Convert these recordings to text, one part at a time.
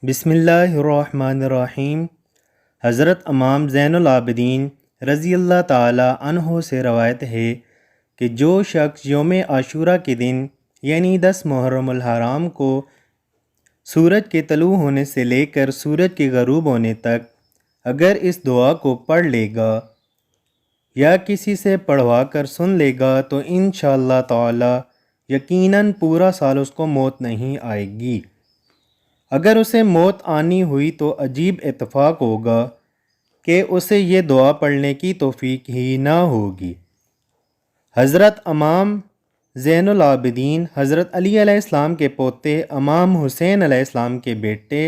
بسم اللہ الرحمن الرحیم۔ حضرت امام زین العابدین رضی اللہ تعالی عنہ سے روایت ہے کہ جو شخص یوم عاشورہ کے دن یعنی 10 محرم الحرام کو سورج کے طلوع ہونے سے لے کر سورج کے غروب ہونے تک اگر اس دعا کو پڑھ لے گا یا کسی سے پڑھوا کر سن لے گا تو انشاءاللہ تعالی یقیناً پورا سال اس کو موت نہیں آئے گی۔ اگر اسے موت آنی ہوئی تو عجیب اتفاق ہوگا کہ اسے یہ دعا پڑھنے کی توفیق ہی نہ ہوگی۔ حضرت امام زین العابدین حضرت علی علیہ السلام کے پوتے امام حسین علیہ السلام کے بیٹے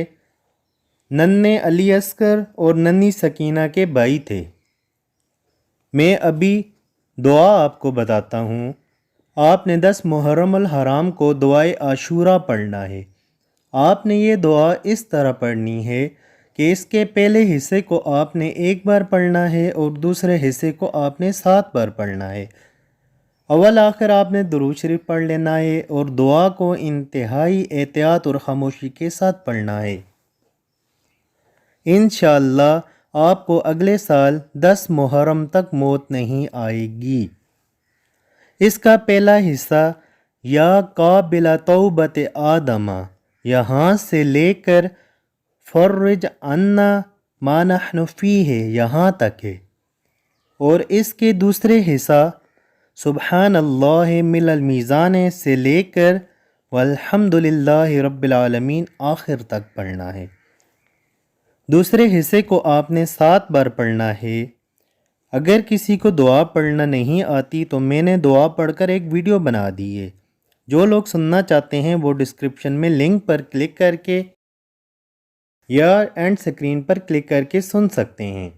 ننھے علی اصغر اور ننھی سکینہ کے بھائی تھے۔ میں ابھی دعا آپ کو بتاتا ہوں۔ آپ نے 10 محرم الحرام کو دعائے عاشورہ پڑھنا ہے۔ آپ نے یہ دعا اس طرح پڑھنی ہے کہ اس کے پہلے حصے کو آپ نے ایک بار پڑھنا ہے اور دوسرے حصے کو آپ نے 7 بار پڑھنا ہے۔ اول آخر آپ نے درود شریف پڑھ لینا ہے اور دعا کو انتہائی احتیاط اور خاموشی کے ساتھ پڑھنا ہے۔ انشاءاللہ آپ کو اگلے سال 10 محرم تک موت نہیں آئے گی۔ اس کا پہلا حصہ یا قابل توبت آدمہ یہاں سے لے کر فرج عنا ما نحن فیہ یہاں تک ہے، اور اس کے دوسرے حصہ سبحان اللہ مل المیزان سے لے کر والحمد للہ رب العالمین آخر تک پڑھنا ہے۔ دوسرے حصے کو آپ نے 7 بار پڑھنا ہے۔ اگر کسی کو دعا پڑھنا نہیں آتی تو میں نے دعا پڑھ کر ایک ویڈیو بنا دی ہے، جو لوگ سننا چاہتے ہیں وہ ڈسکرپشن میں لنک پر کلک کر کے یا اینڈ سکرین پر کلک کر کے سن سکتے ہیں۔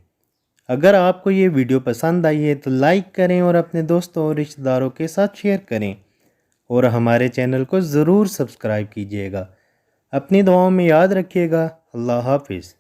اگر آپ کو یہ ویڈیو پسند آئی ہے تو لائک کریں اور اپنے دوستوں اور رشتہ داروں کے ساتھ شیئر کریں، اور ہمارے چینل کو ضرور سبسکرائب کیجیے گا۔ اپنی دعاؤں میں یاد رکھیے گا۔ اللہ حافظ۔